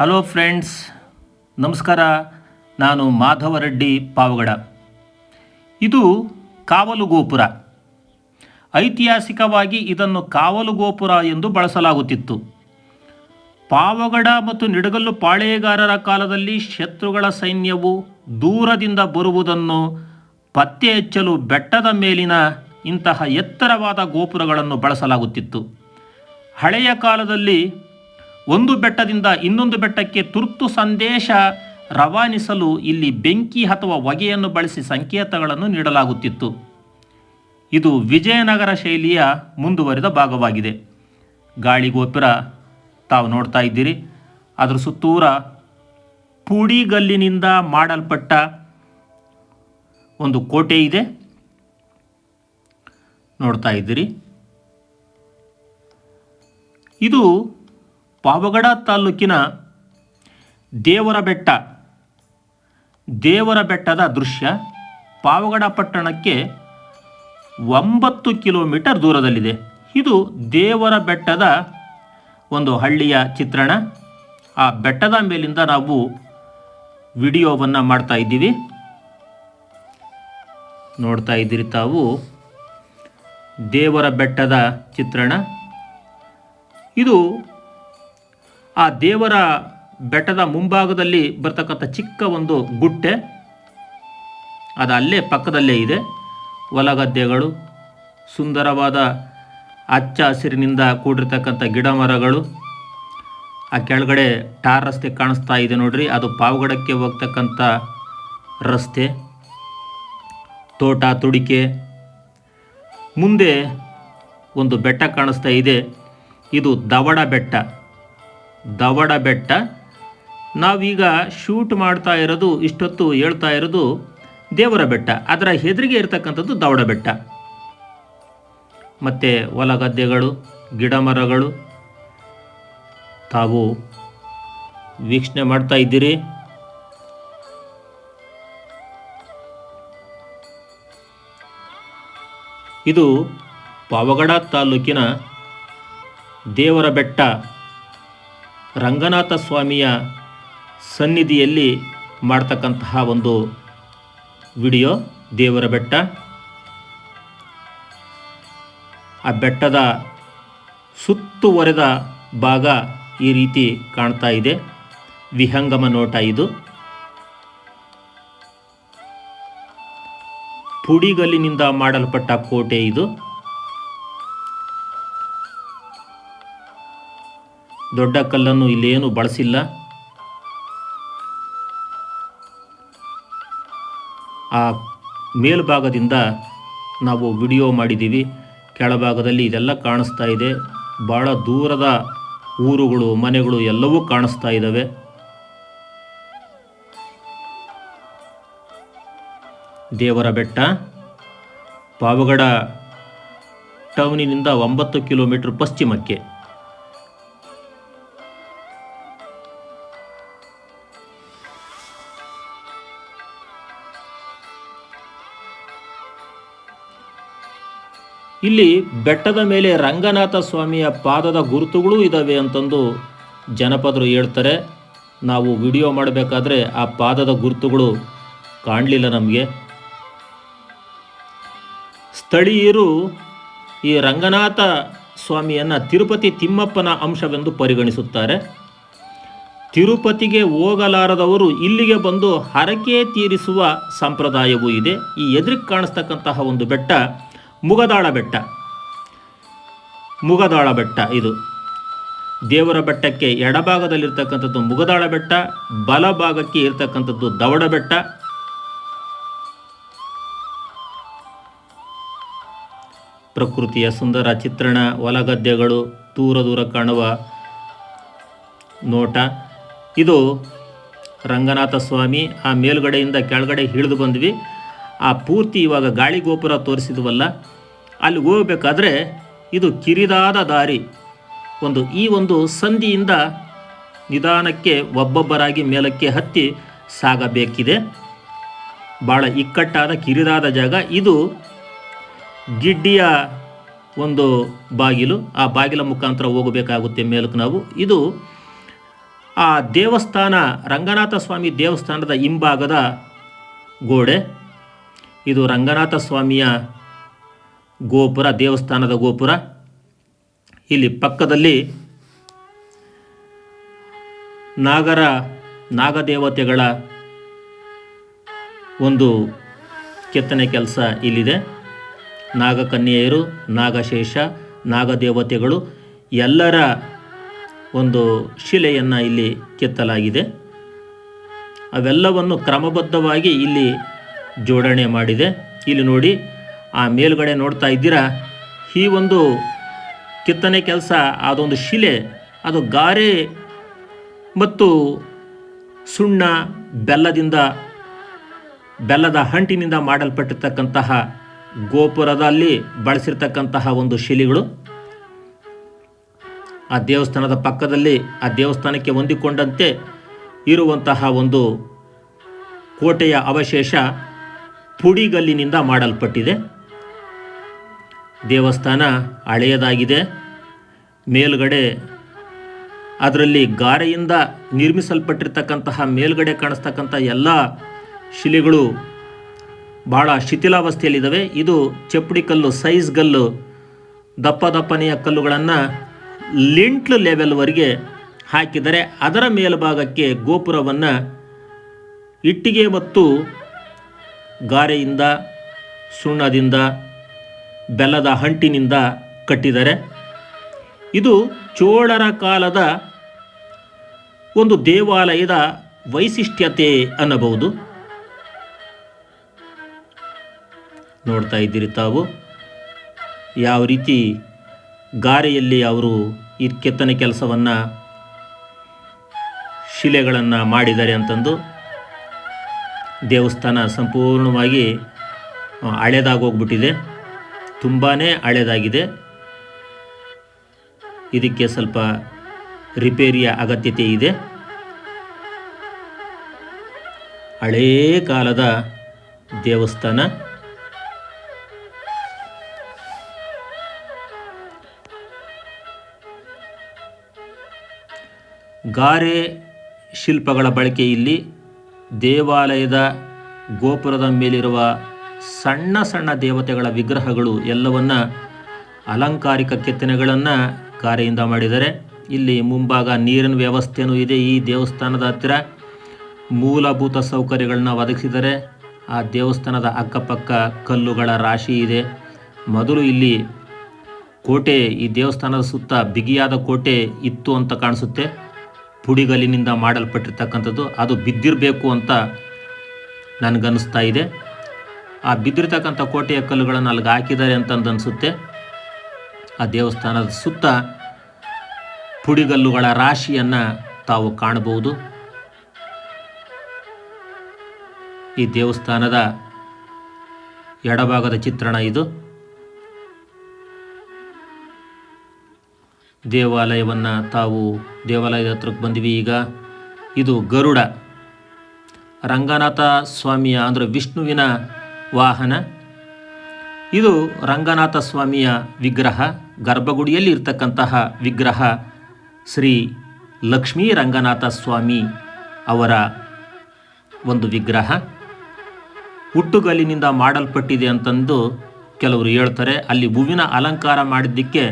Hello friends, ನಮಸ್ಕಾರ. ನಾನು ಮಾಧವರೆಡ್ಡಿ ಪಾವಗಡ. ಇದು ಕಾವಲು ಗೋಪುರ. ಐತಿಹಾಸಿಕವಾಗಿ ಇದನ್ನು ಕಾವಲು ಗೋಪುರ ಎಂದು ಬಳಸಲಾಗುತ್ತಿತ್ತು. ಪಾವಗಡ ಮತ್ತು ನಿಡಗಲ್ಲು ಪಾಳೆಯಗಾರರ ಕಾಲದಲ್ಲಿ ಶತ್ರುಗಳ ಸೈನ್ಯವು ದೂರದಿಂದ ಬರುವುದನ್ನು ಪತ್ತೆ ಹಚ್ಚಲು ಬೆಟ್ಟದ ಮೇಲಿನ ಇಂತಹ ಎತ್ತರವಾದ ಗೋಪುರಗಳನ್ನು ಬಳಸಲಾಗುತ್ತಿತ್ತು. ಹಳೆಯ ಕಾಲದಲ್ಲಿ ಒಂದು ಬೆಟ್ಟದಿಂದ ಇನ್ನೊಂದು ಬೆಟ್ಟಕ್ಕೆ ತುರ್ತು ಸಂದೇಶ ರವಾನಿಸಲು ಇಲ್ಲಿ ಬೆಂಕಿ ಅಥವಾ ಹೊಗೆಯನ್ನು ಬಳಸಿ ಸಂಕೇತಗಳನ್ನು ನೀಡಲಾಗುತ್ತಿತ್ತು. ಇದು ವಿಜಯನಗರ ಶೈಲಿಯ ಮುಂದುವರಿದ ಭಾಗವಾಗಿದೆ. ಗಾಳಿಗೋಪುರ ತಾವು ನೋಡ್ತಾ ಇದ್ದೀರಿ. ಅದರ ಸುತ್ತೂರ ಪುಡಿಗಲ್ಲಿನಿಂದ ಮಾಡಲ್ಪಟ್ಟ ಒಂದು ಕೋಟೆ ಇದೆ, ನೋಡ್ತಾ ಇದ್ದೀರಿ. ಇದು ಪಾವಗಡ ತಾಲೂಕಿನ ದೇವರ ಬೆಟ್ಟದ ದೃಶ್ಯ. ಪಾವಗಡ ಪಟ್ಟಣಕ್ಕೆ 9 ಕಿಲೋಮೀಟರ್ ದೂರದಲ್ಲಿದೆ. ಇದು ದೇವರ ಬೆಟ್ಟದ ಒಂದು ಹಳ್ಳಿಯ ಚಿತ್ರಣ. ಆ ಬೆಟ್ಟದ ಮೇಲಿಂದ ನಾವು ವಿಡಿಯೋವನ್ನು ಮಾಡ್ತಾ ಇದ್ದೀವಿ. ನೋಡ್ತಾ ಇದ್ದೀರಿ ತಾವು ದೇವರ ಬೆಟ್ಟದ ಚಿತ್ರಣ. ಇದು ಆ ದೇವರ ಬೆಟ್ಟದ ಮುಂಭಾಗದಲ್ಲಿ ಬರ್ತಕ್ಕಂಥ ಚಿಕ್ಕ ಒಂದು ಗುಟ್ಟೆ, ಅದು ಅಲ್ಲೇ ಪಕ್ಕದಲ್ಲೇ ಇದೆ. ಹೊಲಗದ್ದೆಗಳು, ಸುಂದರವಾದ ಹಚ್ಚ ಹಸಿರಿನಿಂದ ಕೂಡಿರ್ತಕ್ಕಂಥ ಗಿಡ ಮರಗಳು. ಆ ಕೆಳಗಡೆ ಟಾರ್ ರಸ್ತೆ ಕಾಣಿಸ್ತಾ ಇದೆ ನೋಡ್ರಿ, ಅದು ಪಾವಗಡಕ್ಕೆ ಹೋಗ್ತಕ್ಕಂಥ ರಸ್ತೆ. ತೋಟ ತುಡಿಕೆ, ಮುಂದೆ ಒಂದು ಬೆಟ್ಟ ಕಾಣಿಸ್ತಾ ಇದೆ. ಇದು ದವಡ ಬೆಟ್ಟ. ನಾವೀಗ ಶೂಟ್ ಮಾಡ್ತಾ ಇರೋದು, ಇಷ್ಟೊತ್ತು ಹೇಳ್ತಾ ಇರೋದು ದೇವರ ಬೆಟ್ಟ. ಅದರ ಎದುರಿಗೆ ಇರತಕ್ಕಂಥದ್ದು ದವಡ ಬೆಟ್ಟ. ಮತ್ತು ಹೊಲಗದ್ದೆಗಳು, ಗಿಡ ಮರಗಳು ತಾವು ವೀಕ್ಷಣೆ ಮಾಡ್ತಾ ಇದ್ದೀರಿ. ಇದು ಪಾವಗಡ ತಾಲೂಕಿನ ದೇವರ ಬೆಟ್ಟ, ರಂಗನಾಥ ಸ್ವಾಮಿಯ ಸನ್ನಿಧಿಯಲ್ಲಿ ಮಾಡ್ತಕ್ಕಂತಹ ಒಂದು ವಿಡಿಯೋ. ದೇವರ ಬೆಟ್ಟ, ಆ ಬೆಟ್ಟದ ಸುತ್ತುವರೆದ ಭಾಗ ಈ ರೀತಿ ಕಾಣ್ತಾ ಇದೆ. ವಿಹಂಗಮ ನೋಟ ಇದು. ಪುಡಿಗಲ್ಲಿನಿಂದ ಮಾಡಲ್ಪಟ್ಟ ಕೋಟೆ ಇದು. ದೊಡ್ಡ ಕಲ್ಲನ್ನು ಇಲ್ಲೇನು ಬಳಸಿಲ್ಲ. ಆ ಮೇಲ್ಭಾಗದಿಂದ ನಾವು ವಿಡಿಯೋ ಮಾಡಿದ್ದೀವಿ. ಕೆಳಭಾಗದಲ್ಲಿ ಇದೆಲ್ಲ ಕಾಣಿಸ್ತಾ ಇದೆ. ಭಾಳ ದೂರದ ಊರುಗಳು, ಮನೆಗಳು ಎಲ್ಲವೂ ಕಾಣಿಸ್ತಾ ಇದ್ದಾವೆ. ದೇವರ ಬೆಟ್ಟ ಪಾವಗಡ ಟೌನಿನಿಂದ 9 ಕಿಲೋಮೀಟರ್ ಪಶ್ಚಿಮಕ್ಕೆ. ಇಲ್ಲಿ ಬೆಟ್ಟದ ಮೇಲೆ ರಂಗನಾಥ ಸ್ವಾಮಿಯ ಪಾದದ ಗುರುತುಗಳು ಇದ್ದಾವೆ ಅಂತಂದು ಜನಪದರು ಹೇಳ್ತಾರೆ. ನಾವು ವಿಡಿಯೋ ಮಾಡಬೇಕಾದ್ರೆ ಆ ಪಾದದ ಗುರುತುಗಳು ಕಾಣಲಿಲ್ಲ ನಮಗೆ. ಸ್ಥಳೀಯರು ಈ ರಂಗನಾಥ ಸ್ವಾಮಿಯನ್ನು ತಿರುಪತಿ ತಿಮ್ಮಪ್ಪನ ಅಂಶವೆಂದು ಪರಿಗಣಿಸುತ್ತಾರೆ. ತಿರುಪತಿಗೆ ಹೋಗಲಾರದವರು ಇಲ್ಲಿಗೆ ಬಂದು ಹರಕೆ ತೀರಿಸುವ ಸಂಪ್ರದಾಯವೂ ಇದೆ. ಈ ಎದುರಿಗೆ ಕಾಣಿಸ್ತಕ್ಕಂತಹ ಒಂದು ಬೆಟ್ಟ ಮುಗದಾಳ ಬೆಟ್ಟ. ಇದು ದೇವರ ಬೆಟ್ಟಕ್ಕೆ ಎಡಭಾಗದಲ್ಲಿರ್ತಕ್ಕಂಥದ್ದು ಮುಗದಾಳ ಬೆಟ್ಟ, ಬಲಭಾಗಕ್ಕೆ ಇರ್ತಕ್ಕಂಥದ್ದು ದವಡ ಬೆಟ್ಟ. ಪ್ರಕೃತಿಯ ಸುಂದರ ಚಿತ್ರಣ, ಹೊಲಗದ್ದೆಗಳು, ದೂರ ಕಾಣುವ ನೋಟ. ಇದು ರಂಗನಾಥ ಸ್ವಾಮಿ. ಆ ಮೇಲ್ಗಡೆಯಿಂದ ಕೆಳಗಡೆ ಇಳಿದು ಬಂದ್ವಿ. ಆ ಪೂರ್ತಿ ಇವಾಗ ಗಾಳಿಗೋಪುರ ತೋರಿಸಿದ್ವಲ್ಲ, ಅಲ್ಲಿ ಹೋಗಬೇಕಾದ್ರೆ ಇದು ಕಿರಿದಾದ ದಾರಿ. ಈ ಒಂದು ಸಂಧಿಯಿಂದ ನಿಧಾನಕ್ಕೆ ಒಬ್ಬೊಬ್ಬರಾಗಿ ಮೇಲಕ್ಕೆ ಹತ್ತಿ ಸಾಗಬೇಕಿದೆ. ಭಾಳ ಇಕ್ಕಟ್ಟಾದ ಕಿರಿದಾದ ಜಾಗ ಇದು. ಗಿಡ್ಡಿಯ ಒಂದು ಬಾಗಿಲು, ಆ ಬಾಗಿಲ ಮುಖಾಂತರ ಹೋಗಬೇಕಾಗುತ್ತೆ ಮೇಲಕ್ಕೆ ನಾವು. ಇದು ಆ ದೇವಸ್ಥಾನ, ರಂಗನಾಥ ಸ್ವಾಮಿ ದೇವಸ್ಥಾನದ ಹಿಂಭಾಗದ ಗೋಡೆ ಇದು. ರಂಗನಾಥ ಸ್ವಾಮಿಯ ಗೋಪುರ, ದೇವಸ್ಥಾನದ ಗೋಪುರ. ಇಲ್ಲಿ ಪಕ್ಕದಲ್ಲಿ ನಾಗದೇವತೆಗಳ ಒಂದು ಕೆತ್ತನೆ ಕೆಲಸ ಇಲ್ಲಿದೆ. ನಾಗಕನ್ಯೆಯರು, ನಾಗಶೇಷ, ನಾಗದೇವತೆಗಳು ಎಲ್ಲರ ಒಂದು ಶಿಲೆಯನ್ನು ಇಲ್ಲಿ ಕೆತ್ತಲಾಗಿದೆ. ಅವೆಲ್ಲವನ್ನು ಕ್ರಮಬದ್ಧವಾಗಿ ಇಲ್ಲಿ ಜೋಡಣೆ ಮಾಡಿದೆ. ಇಲ್ಲಿ ನೋಡಿ, ಆ ಮೇಲುಗಡೆ ನೋಡ್ತಾ ಇದ್ದೀರಾ, ಈ ಒಂದು ಕೆತ್ತನೆ ಕೆಲಸ, ಅದೊಂದು ಶಿಲೆ, ಅದು ಗಾರೆ ಮತ್ತು ಸುಣ್ಣ, ಬೆಲ್ಲದ ಹಂಟಿನಿಂದ ಮಾಡಲ್ಪಟ್ಟಿರ್ತಕ್ಕಂತಹ ಗೋಪುರದಲ್ಲಿ ಬಳಸಿರ್ತಕ್ಕಂತಹ ಒಂದು ಶಿಲೆಗಳು. ಆ ದೇವಸ್ಥಾನದ ಪಕ್ಕದಲ್ಲಿ, ಆ ದೇವಸ್ಥಾನಕ್ಕೆ ಹೊಂದಿಕೊಂಡಂತೆ ಇರುವಂತಹ ಒಂದು ಕೋಟೆಯ ಅವಶೇಷ ಪುಡಿಗಲ್ಲಿನಿಂದ ಮಾಡಲ್ಪಟ್ಟಿದೆ. ದೇವಸ್ಥಾನ ಹಳೆಯದಾಗಿದೆ. ಮೇಲುಗಡೆ ಅದರಲ್ಲಿ ಗಾರೆಯಿಂದ ನಿರ್ಮಿಸಲ್ಪಟ್ಟಿರ್ತಕ್ಕಂತಹ ಮೇಲುಗಡೆ ಕಾಣಿಸ್ತಕ್ಕಂಥ ಎಲ್ಲ ಶಿಲೆಗಳು ಭಾಳ ಶಿಥಿಲಾವಸ್ಥೆಯಲ್ಲಿದ್ದಾವೆ. ಇದು ಚಪ್ಪಡಿ ಕಲ್ಲು, ಸೈಜ್ ಕಲ್ಲು, ದಪ್ಪನೆಯ ಕಲ್ಲುಗಳನ್ನು ಲಿಂಟ್ಲ್ ಲೆವೆಲ್ವರೆಗೆ ಹಾಕಿದರೆ ಅದರ ಮೇಲ್ಭಾಗಕ್ಕೆ ಗೋಪುರವನ್ನು ಇಟ್ಟಿಗೆ ಮತ್ತು ಗಾರೆಯಿಂದ, ಸುಣ್ಣದಿಂದ, ಬೆಲ್ಲದ ಹಂಟಿನಿಂದ ಕಟ್ಟಿದ್ದಾರೆ. ಇದು ಚೋಳರ ಕಾಲದ ಒಂದು ದೇವಾಲಯದ ವೈಶಿಷ್ಟ್ಯತೆ ಅನ್ನಬಹುದು. ನೋಡ್ತಾ ಇದ್ದೀರಿ ತಾವು ಯಾವ ರೀತಿ ಗಾರೆಯಲ್ಲಿ ಅವರು ಈ ಕೆತ್ತನೆ ಕೆಲಸವನ್ನು, ಶಿಲೆಗಳನ್ನು ಮಾಡಿದ್ದಾರೆ ಅಂತಂದು. ದೇವಸ್ಥಾನ ಸಂಪೂರ್ಣವಾಗಿ ಹಳೆದಾಗೋಗ್ಬಿಟ್ಟಿದೆ, ತುಂಬಾ ಹಳೆದಾಗಿದೆ. ಇದಕ್ಕೆ ಸ್ವಲ್ಪ ರಿಪೇರಿಯ ಅಗತ್ಯತೆ ಇದೆ. ಹಳೇ ಕಾಲದ ದೇವಸ್ಥಾನ. ಗಾರೆ ಶಿಲ್ಪಗಳ ಬಳಕೆ ಇಲ್ಲಿ. ದೇವಾಲಯದ ಗೋಪುರದ ಮೇಲಿರುವ ಸಣ್ಣ ಸಣ್ಣ ದೇವತೆಗಳ ವಿಗ್ರಹಗಳು ಎಲ್ಲವನ್ನು ಅಲಂಕಾರಿಕ ಕೆತ್ತನೆಗಳನ್ನು ಗಾರೆಯಿಂದ ಮಾಡಿದ್ದಾರೆ. ಇಲ್ಲಿ ಮುಂಭಾಗ ನೀರಿನ ವ್ಯವಸ್ಥೆಯೂ ಇದೆ. ಈ ದೇವಸ್ಥಾನದ ಹತ್ತಿರ ಮೂಲಭೂತ ಸೌಕರ್ಯಗಳನ್ನ ಒದಗಿಸಿದ್ದಾರೆ. ಆ ದೇವಸ್ಥಾನದ ಅಕ್ಕಪಕ್ಕ ಕಲ್ಲುಗಳ ರಾಶಿ ಇದೆ. ಮೊದಲು ಇಲ್ಲಿ ಕೋಟೆ, ಈ ದೇವಸ್ಥಾನದ ಸುತ್ತ ಬಿಗಿಯಾದ ಕೋಟೆ ಇತ್ತು ಅಂತ ಕಾಣಿಸುತ್ತೆ. ಪುಡಿಗಲ್ಲಿನಿಂದ ಮಾಡಲ್ಪಟ್ಟಿರ್ತಕ್ಕಂಥದ್ದು, ಅದು ಬಿದ್ದಿರಬೇಕು ಅಂತ ನನಗನ್ನಿಸ್ತಾ ಇದೆ. ಆ ಬಿದ್ದಿರ್ತಕ್ಕಂಥ ಕೋಟೆಯ ಕಲ್ಲುಗಳನ್ನು ಅಲ್ಲಿಗೆ ಹಾಕಿದ್ದಾರೆ ಅಂತಂದು ಅನಿಸುತ್ತೆ. ಆ ದೇವಸ್ಥಾನದ ಸುತ್ತ ಪುಡಿಗಲ್ಲುಗಳ ರಾಶಿಯನ್ನು ತಾವು ಕಾಣಬಹುದು. ಈ ದೇವಸ್ಥಾನದ ಎಡಭಾಗದ ಚಿತ್ರಣ ಇದು. ದೇವಾಲಯವನ್ನು ತಾವು ದೇವಾಲಯದ ಹತ್ರಕ್ಕೆ ಬಂದಿವಿ ಈಗ. ಇದು ಗರುಡ, ರಂಗನಾಥ ಸ್ವಾಮಿಯ ಅಂದರೆ ವಿಷ್ಣುವಿನ ವಾಹನ. ಇದು ರಂಗನಾಥ ಸ್ವಾಮಿಯ ವಿಗ್ರಹ. ಗರ್ಭಗುಡಿಯಲ್ಲಿ ಇರ್ತಕ್ಕಂತಹ ವಿಗ್ರಹ ಶ್ರೀ ಲಕ್ಷ್ಮೀ ರಂಗನಾಥ ಸ್ವಾಮಿ ಅವರ ಒಂದು ವಿಗ್ರಹ. ಹುಟ್ಟುಗಲ್ಲಿನಿಂದ ಮಾಡಲ್ಪಟ್ಟಿದೆ ಅಂತಂದು ಕೆಲವರು ಹೇಳ್ತಾರೆ. ಅಲ್ಲಿ ಹೂವಿನ ಅಲಂಕಾರ ಮಾಡಿದ್ದಕ್ಕೆ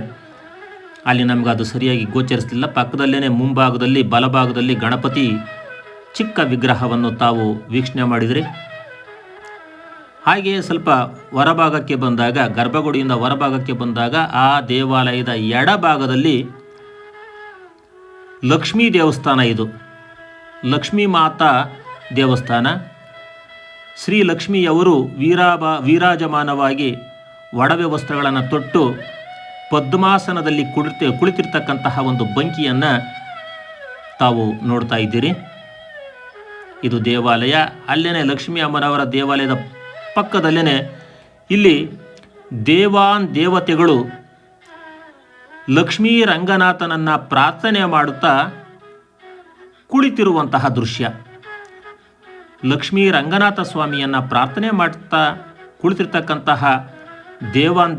ಅಲ್ಲಿ ನಮ್ಗೆ ಅದು ಸರಿಯಾಗಿ ಗೋಚರಿಸಲಿಲ್ಲ. ಪಕ್ಕದಲ್ಲೇ ಮುಂಭಾಗದಲ್ಲಿ ಬಲಭಾಗದಲ್ಲಿ ಗಣಪತಿ ಚಿಕ್ಕ ವಿಗ್ರಹವನ್ನು ತಾವು ವೀಕ್ಷಣೆ ಮಾಡಿದ್ರಿ. ಹಾಗೆಯೇ ಸ್ವಲ್ಪ ಹೊರಭಾಗಕ್ಕೆ ಬಂದಾಗ, ಗರ್ಭಗುಡಿಯಿಂದ ಹೊರಭಾಗಕ್ಕೆ ಬಂದಾಗ ಆ ದೇವಾಲಯದ ಎಡಭಾಗದಲ್ಲಿ ಲಕ್ಷ್ಮೀ ದೇವಸ್ಥಾನ. ಇದು ಲಕ್ಷ್ಮೀ ಮಾತಾ ದೇವಸ್ಥಾನ. ಶ್ರೀ ಲಕ್ಷ್ಮಿಯವರು ವೀರಾಜಮಾನವಾಗಿ ಒಡವೆ ವಸ್ತ್ರಗಳನ್ನು ತೊಟ್ಟು ಪದ್ಮಾಸನದಲ್ಲಿ ಕುಳಿತಿರ್ತಕ್ಕಂತಹ ಒಂದು ಬಂಕಿಯನ್ನು ತಾವು ನೋಡ್ತಾ ಇದ್ದೀರಿ. ಇದು ದೇವಾಲಯ. ಅಲ್ಲೇ ಲಕ್ಷ್ಮೀ ಅಮ್ಮನವರ ದೇವಾಲಯದ ಪಕ್ಕದಲ್ಲೇ ಇಲ್ಲಿ ದೇವತೆಗಳು ಲಕ್ಷ್ಮೀ ರಂಗನಾಥನನ್ನು ಪ್ರಾರ್ಥನೆ ಮಾಡುತ್ತಾ ಕುಳಿತಿರುವಂತಹ ದೃಶ್ಯ. ಲಕ್ಷ್ಮೀ ರಂಗನಾಥ ಸ್ವಾಮಿಯನ್ನು ಪ್ರಾರ್ಥನೆ ಮಾಡುತ್ತಾ ಕುಳಿತಿರ್ತಕ್ಕಂತಹ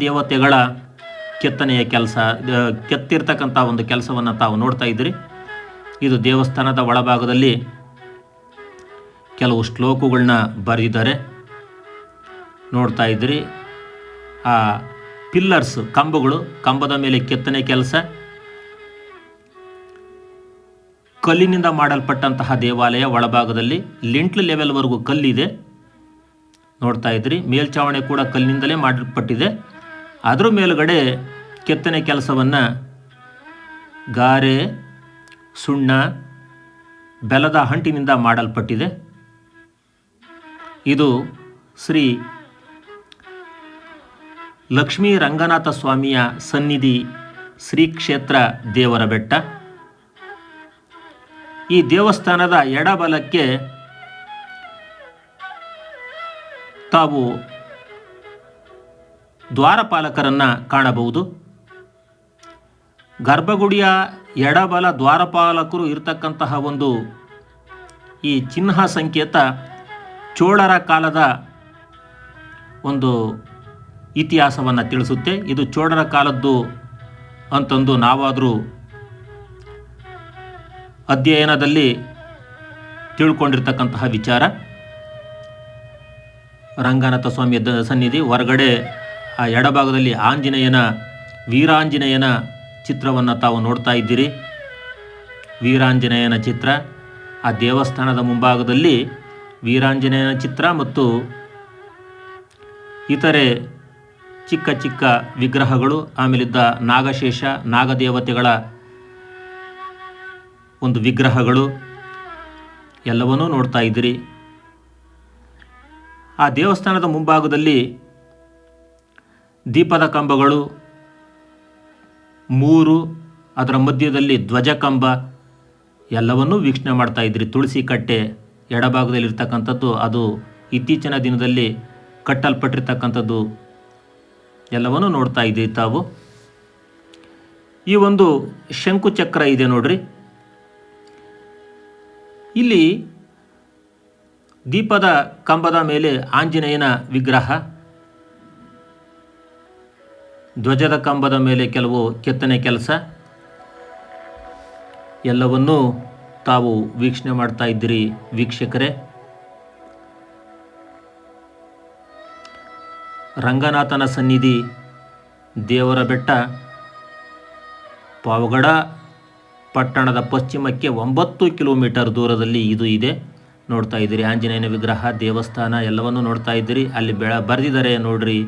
ದೇವತೆಗಳ ಕೆತ್ತನೆಯ ಕೆಲಸ, ಕೆತ್ತಿರ್ತಕ್ಕಂಥ ಒಂದು ಕೆಲಸವನ್ನು ತಾವು ನೋಡ್ತಾ ಇದ್ದೀರಿ. ಇದು ದೇವಸ್ಥಾನದ ಒಳಭಾಗದಲ್ಲಿ ಕೆಲವು ಶ್ಲೋಕಗಳನ್ನ ಬರೆದಿದ್ದಾರೆ, ನೋಡ್ತಾ ಇದ್ದೀರಿ. ಆ ಪಿಲ್ಲರ್ಸ್, ಕಂಬದ ಮೇಲೆ ಕೆತ್ತನೆ ಕೆಲಸ, ಕಲ್ಲಿನಿಂದ ಮಾಡಲ್ಪಟ್ಟಂತಹ ದೇವಾಲಯ. ಒಳಭಾಗದಲ್ಲಿ ಲಿಂಟ್ಲ್ ಲೆವೆಲ್ವರೆಗೂ ಕಲ್ಲಿದೆ, ನೋಡ್ತಾ ಇದ್ರಿ. ಮೇಲ್ಛಾವಣಿ ಕೂಡ ಕಲ್ಲಿನಿಂದಲೇ ಮಾಡಲ್ಪಟ್ಟಿದೆ. ಅದರ ಮೇಲುಗಡೆ ಕೆತ್ತನೆ ಕೆಲಸವನ್ನು ಗಾರೆ, ಸುಣ್ಣ, ಬೆಲ್ಲದ ಹಂಟಿನಿಂದ ಮಾಡಲ್ಪಟ್ಟಿದೆ. ಇದು ಶ್ರೀ ಲಕ್ಷ್ಮೀ ರಂಗನಾಥ ಸ್ವಾಮಿಯ ಸನ್ನಿಧಿ, ಶ್ರೀ ಕ್ಷೇತ್ರ ದೇವರ ಬೆಟ್ಟ. ಈ ದೇವಸ್ಥಾನದ ಎಡಬಲಕ್ಕೆ ತಾವು ದ್ವಾರಪಾಲಕರನ್ನು ಕಾಣಬಹುದು. ಗರ್ಭಗುಡಿಯ ಎಡಬಲ ದ್ವಾರಪಾಲಕರು ಇರತಕ್ಕಂತಹ ಒಂದು ಈ ಚಿಹ್ನ ಸಂಕೇತ ಚೋಳರ ಕಾಲದ ಒಂದು ಇತಿಹಾಸವನ್ನು ತಿಳಿಸುತ್ತೆ. ಇದು ಚೋಳರ ಕಾಲದ್ದು ಅಂತಂದು ನಾವಾದರೂ ಅಧ್ಯಯನದಲ್ಲಿ ತಿಳ್ಕೊಂಡಿರ್ತಕ್ಕಂತಹ ವಿಚಾರ. ರಂಗನಾಥ ಸ್ವಾಮಿಯ ಸನ್ನಿಧಿ ಹೊರಗಡೆ ಆ ಎಡಭಾಗದಲ್ಲಿ ವೀರಾಂಜನೇಯನ ಚಿತ್ರವನ್ನು ತಾವು ನೋಡ್ತಾ ಇದ್ದೀರಿ. ವೀರಾಂಜನೇಯನ ಚಿತ್ರ, ಆ ದೇವಸ್ಥಾನದ ಮುಂಭಾಗದಲ್ಲಿ ವೀರಾಂಜನೇಯನ ಚಿತ್ರ ಮತ್ತು ಇತರೆ ಚಿಕ್ಕ ಚಿಕ್ಕ ವಿಗ್ರಹಗಳು, ಆಮೇಲಿದ್ದ ನಾಗಶೇಷ, ನಾಗದೇವತೆಗಳ ಒಂದು ವಿಗ್ರಹಗಳು ಎಲ್ಲವನ್ನೂ ನೋಡ್ತಾ ಇದ್ದೀರಿ. ಆ ದೇವಸ್ಥಾನದ ಮುಂಭಾಗದಲ್ಲಿ ದೀಪದ ಕಂಬಗಳು 3, ಅದರ ಮಧ್ಯದಲ್ಲಿ ಧ್ವಜಕಂಬ ಎಲ್ಲವನ್ನೂ ವೀಕ್ಷಣೆ ಮಾಡ್ತಾ ಇದ್ರಿ. ತುಳಸಿ ಕಟ್ಟೆ ಎಡಭಾಗದಲ್ಲಿರ್ತಕ್ಕಂಥದ್ದು, ಅದು ಇತ್ತೀಚಿನ ದಿನದಲ್ಲಿ ಕಟ್ಟಲ್ಪಟ್ಟಿರ್ತಕ್ಕಂಥದ್ದು ಎಲ್ಲವನ್ನೂ ನೋಡ್ತಾ ಇದ್ದೀರಿ ತಾವು. ಈ ಒಂದು ಶಂಕುಚಕ್ರ ಇದೆ ನೋಡ್ರಿ. ಇಲ್ಲಿ ದೀಪದ ಕಂಬದ ಮೇಲೆ ಆಂಜನೇಯನ ವಿಗ್ರಹ, ಧ್ವಜದ ಕಂಬದ ಮೇಲೆ ಕೆಲವು ಕೆತ್ತನೆ ಕೆಲಸ ಎಲ್ಲವನ್ನೂ ತಾವು ವೀಕ್ಷಣೆ ಮಾಡ್ತಾ ಇದ್ದೀರಿ ವೀಕ್ಷಕರೇ. ರಂಗನಾಥನ ಸನ್ನಿಧಿ ದೇವರ ಬೆಟ್ಟ ಪಾವಗಡ ಪಟ್ಟಣದ ಪಶ್ಚಿಮಕ್ಕೆ 9 ಕಿಲೋಮೀಟರ್ ದೂರದಲ್ಲಿ ಇದು ಇದೆ. ನೋಡ್ತಾ ಇದ್ದೀರಿ ಆಂಜನೇಯನ ವಿಗ್ರಹ, ದೇವಸ್ಥಾನ ಎಲ್ಲವನ್ನೂ ನೋಡ್ತಾ ಇದ್ದೀರಿ. ಅಲ್ಲಿ ಬರೆದಿದ್ದಾರೆ ನೋಡ್ರಿ,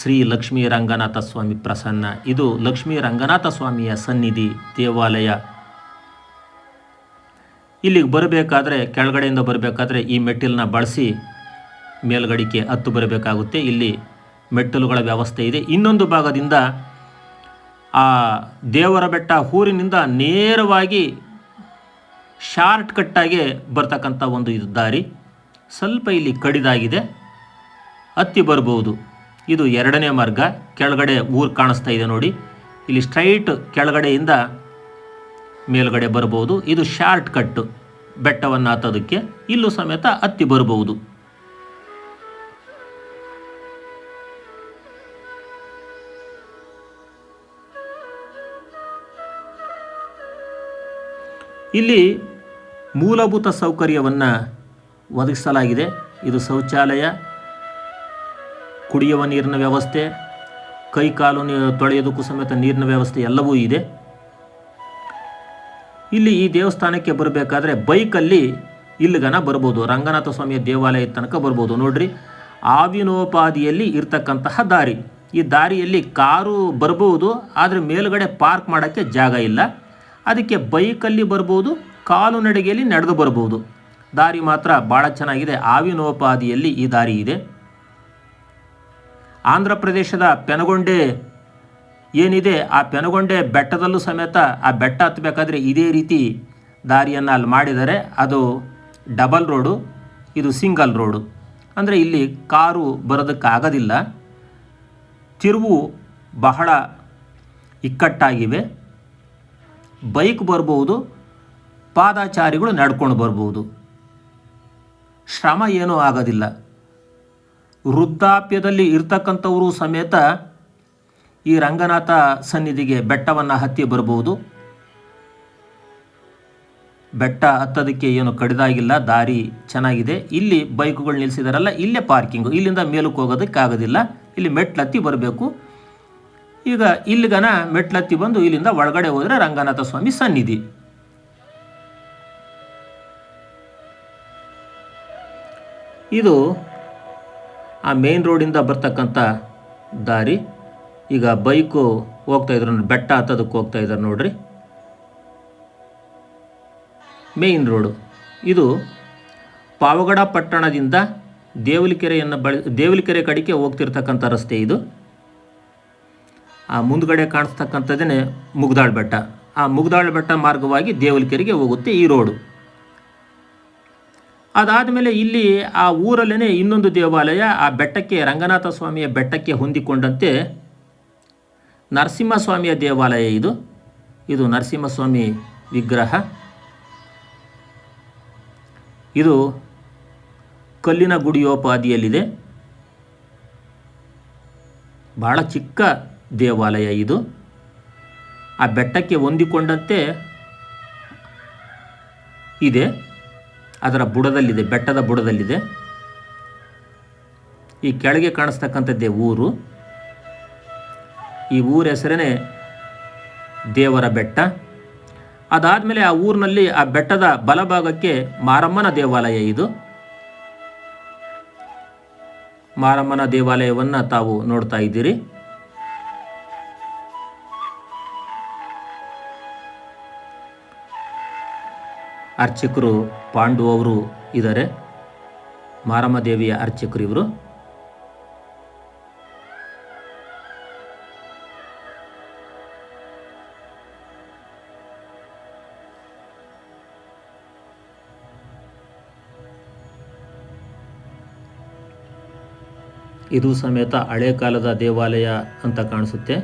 ಶ್ರೀ ಲಕ್ಷ್ಮೀ ರಂಗನಾಥ ಸ್ವಾಮಿ ಪ್ರಸನ್ನ. ಇದು ಲಕ್ಷ್ಮೀ ರಂಗನಾಥ ಸ್ವಾಮಿಯ ಸನ್ನಿಧಿ ದೇವಾಲಯ. ಇಲ್ಲಿಗೆ ಬರಬೇಕಾದ್ರೆ, ಕೆಳಗಡೆಯಿಂದ ಬರಬೇಕಾದ್ರೆ ಈ ಮೆಟ್ಟಿಲನ್ನ ಬಳಸಿ ಮೇಲ್ಗಡಿಕೆ ಹತ್ತು ಬರಬೇಕಾಗುತ್ತೆ. ಇಲ್ಲಿ ಮೆಟ್ಟಿಲುಗಳ ವ್ಯವಸ್ಥೆ ಇದೆ. ಇನ್ನೊಂದು ಭಾಗದಿಂದ ಆ ದೇವರ ಬೆಟ್ಟ ಊರಿನಿಂದ ನೇರವಾಗಿ ಶಾರ್ಟ್ ಕಟ್ಟಾಗಿ ಬರ್ತಕ್ಕಂಥ ಒಂದು ಇದು ದಾರಿ. ಸ್ವಲ್ಪ ಇಲ್ಲಿ ಕಡಿದಾಗಿದೆ, ಹತ್ತಿ ಬರ್ಬೋದು. ಇದು 2ನೇ ಮಾರ್ಗ. ಕೆಳಗಡೆ ಊರು ಕಾಣಿಸ್ತಾ ಇದೆ ನೋಡಿ, ಇಲ್ಲಿ ಸ್ಟ್ರೈಟ್ ಕೆಳಗಡೆಯಿಂದ ಮೇಲ್ಗಡೆ ಬರ್ಬೋದು. ಇದು ಶಾರ್ಟ್ ಕಟ್ಟು ಬೆಟ್ಟವನ್ನು ಹತ್ತೋದಕ್ಕೆ. ಇಲ್ಲೂ ಸಮೇತ ಹತ್ತಿ ಬರ್ಬೋದು. ಇಲ್ಲಿ ಮೂಲಭೂತ ಸೌಕರ್ಯವನ್ನು ಒದಗಿಸಲಾಗಿದೆ. ಇದು ಶೌಚಾಲಯ, ಕುಡಿಯುವ ನೀರಿನ ವ್ಯವಸ್ಥೆ, ಕೈಕಾಲು ತೊಳೆಯೋದಕ್ಕೂ ಸಮೇತ ನೀರಿನ ವ್ಯವಸ್ಥೆ ಎಲ್ಲವೂ ಇದೆ. ಇಲ್ಲಿ ಈ ದೇವಸ್ಥಾನಕ್ಕೆ ಬರಬೇಕಾದ್ರೆ ಬೈಕಲ್ಲಿ ಇಲ್ಲಿಗನ ಬರ್ಬೋದು. ರಂಗನಾಥ ಸ್ವಾಮಿಯ ದೇವಾಲಯ ತನಕ ಬರ್ಬೋದು. ನೋಡ್ರಿ, ಆವಿನೋಪಾದಿಯಲ್ಲಿ ಇರ್ತಕ್ಕಂತಹ ದಾರಿ. ಈ ದಾರಿಯಲ್ಲಿ ಕಾರು ಬರ್ಬೋದು, ಆದರೆ ಮೇಲುಗಡೆ ಪಾರ್ಕ್ ಮಾಡೋಕ್ಕೆ ಜಾಗ ಇಲ್ಲ. ಅದಕ್ಕೆ ಬೈಕಲ್ಲಿ ಬರ್ಬೋದು, ಕಾಲು ನಡಿಗೆಯಲ್ಲಿ ನಡೆದು ಬರ್ಬೋದು. ದಾರಿ ಮಾತ್ರ ಭಾಳ ಚೆನ್ನಾಗಿದೆ. ಆವಿನೋಪಾದಿಯಲ್ಲಿ ಈ ದಾರಿ ಇದೆ. ಆಂಧ್ರ ಪ್ರದೇಶದ ಪೆನಗೊಂಡೆ ಏನಿದೆ, ಆ ಪೆನಗೊಂಡೆ ಬೆಟ್ಟದಲ್ಲೂ ಸಮೇತ ಆ ಬೆಟ್ಟ ಹತ್ತಬೇಕಾದ್ರೆ ಇದೇ ರೀತಿ ದಾರಿಯನ್ನು ಅಲ್ಲಿ ಮಾಡಿದ್ದಾರೆ. ಅದು ಡಬಲ್ ರೋಡು, ಇದು ಸಿಂಗಲ್ ರೋಡು. ಅಂದರೆ ಇಲ್ಲಿ ಕಾರು ಬರೋದಕ್ಕಾಗೋದಿಲ್ಲ. ತಿರುವು ಬಹಳ ಇಕ್ಕಟ್ಟಾಗಿವೆ. ಬೈಕ್ ಬರ್ಬೋದು, ಪಾದಾಚಾರಿಗಳು ನಡ್ಕೊಂಡು ಬರ್ಬೋದು. ಶ್ರಮ ಏನೂ ಆಗೋದಿಲ್ಲ. ವೃದ್ಧಾಪ್ಯದಲ್ಲಿ ಇರ್ತಕ್ಕಂಥವರು ಸಮೇತ ಈ ರಂಗನಾಥ ಸನ್ನಿಧಿಗೆ ಬೆಟ್ಟವನ್ನು ಹತ್ತಿ ಬರ್ಬೋದು. ಬೆಟ್ಟ ಹತ್ತೋದಕ್ಕೆ ಏನು ಕಡಿದಾಗಿಲ್ಲ, ದಾರಿ ಚೆನ್ನಾಗಿದೆ. ಇಲ್ಲಿ ಬೈಕುಗಳು ನಿಲ್ಲಿಸಿದಾರಲ್ಲ, ಇಲ್ಲೇ ಪಾರ್ಕಿಂಗು. ಇಲ್ಲಿಂದ ಮೇಲಕ್ಕೆ ಹೋಗೋದಕ್ಕಾಗೋದಿಲ್ಲ, ಇಲ್ಲಿ ಮೆಟ್ಲತ್ತಿ ಬರಬೇಕು. ಈಗ ಇಲ್ಲಿಗನ ಮೆಟ್ಲತ್ತಿ ಬಂದು ಇಲ್ಲಿಂದ ಒಳಗಡೆ ಹೋದರೆ ರಂಗನಾಥ ಸ್ವಾಮಿ ಸನ್ನಿಧಿ. ಇದು ಆ ಮೇನ್ ರೋಡಿಂದ ಬರ್ತಕ್ಕಂಥ ದಾರಿ. ಈಗ ಬೈಕು ಹೋಗ್ತಾಯಿದ್ರು, ಬೆಟ್ಟ ಹತ್ತೋದಕ್ಕೆ ಹೋಗ್ತಾಯಿದ್ದಾರೆ ನೋಡ್ರಿ. ಮೇನ್ ರೋಡು ಇದು ಪಾವಗಡ ಪಟ್ಟಣದಿಂದ ದೇವಲಕೆರೆ ಕಡೆಗೆ ಹೋಗ್ತಿರ್ತಕ್ಕಂಥ ರಸ್ತೆ ಇದು. ಆ ಮುಂದ್ಗಡೆ ಕಾಣಿಸ್ತಕ್ಕಂಥದ್ದೇ ಮುಗ್ದಾಳ್ ಬೆಟ್ಟ. ಆ ಮುಗ್ದಾಳ್ ಬೆಟ್ಟ ಮಾರ್ಗವಾಗಿ ದೇವಲಕೆರೆಗೆ ಹೋಗುತ್ತೆ ಈ ರೋಡು. ಅದಾದಮೇಲೆ ಇಲ್ಲಿ ಆ ಊರಲ್ಲೇ ಇನ್ನೊಂದು ದೇವಾಲಯ, ಆ ಬೆಟ್ಟಕ್ಕೆ, ರಂಗನಾಥ ಸ್ವಾಮಿಯ ಬೆಟ್ಟಕ್ಕೆ ಹೊಂದಿಕೊಂಡಂತೆ ನರಸಿಂಹಸ್ವಾಮಿಯ ದೇವಾಲಯ ಇದು. ಇದು ನರಸಿಂಹಸ್ವಾಮಿ ವಿಗ್ರಹ. ಇದು ಕಲ್ಲಿನ ಗುಡಿಯೋಪಾದಿಯಲ್ಲಿದೆ. ಬಹಳ ಚಿಕ್ಕ ದೇವಾಲಯ ಇದು. ಆ ಬೆಟ್ಟಕ್ಕೆ ಹೊಂದಿಕೊಂಡಂತೆ ಇದೆ, ಅದರ ಬುಡದಲ್ಲಿದೆ, ಬೆಟ್ಟದ ಬುಡದಲ್ಲಿದೆ. ಈ ಕೆಳಗೆ ಕಾಣಿಸ್ತಕ್ಕಂಥದ್ದೇ ಊರು. ಈ ಊರ ಹೆಸರೇ ದೇವರ ಬೆಟ್ಟ. ಅದಾದಮೇಲೆ ಆ ಊರಿನಲ್ಲಿ ಆ ಬೆಟ್ಟದ ಬಲಭಾಗಕ್ಕೆ ಮಾರಮ್ಮನ ದೇವಾಲಯ ಇದು. ಮಾರಮ್ಮನ ದೇವಾಲಯವನ್ನು ತಾವು ನೋಡ್ತಾ ಇದ್ದೀರಿ. ಅರ್ಚಕರು ಪಾಂಡು ಅವರು ಇದ್ದಾರೆ, ಮಾರಮ್ಮ ದೇವಿಯ ಅರ್ಚಕರು ಇವರು. ಇದು ಸಮೇತ ಹಳೆ ಕಾಲದ ದೇವಾಲಯ ಅಂತ ಕಾಣಿಸುತ್ತೆ.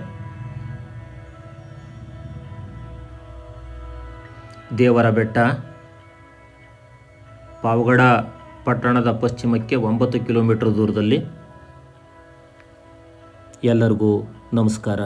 ದೇವರ ಬೆಟ್ಟ ಪಾವಗಡ ಪಟ್ಟಣದ ಪಶ್ಚಿಮಕ್ಕೆ 9 ಕಿಲೋಮೀಟರ್ ದೂರದಲ್ಲಿ. ಎಲ್ಲರಿಗೂ ನಮಸ್ಕಾರ.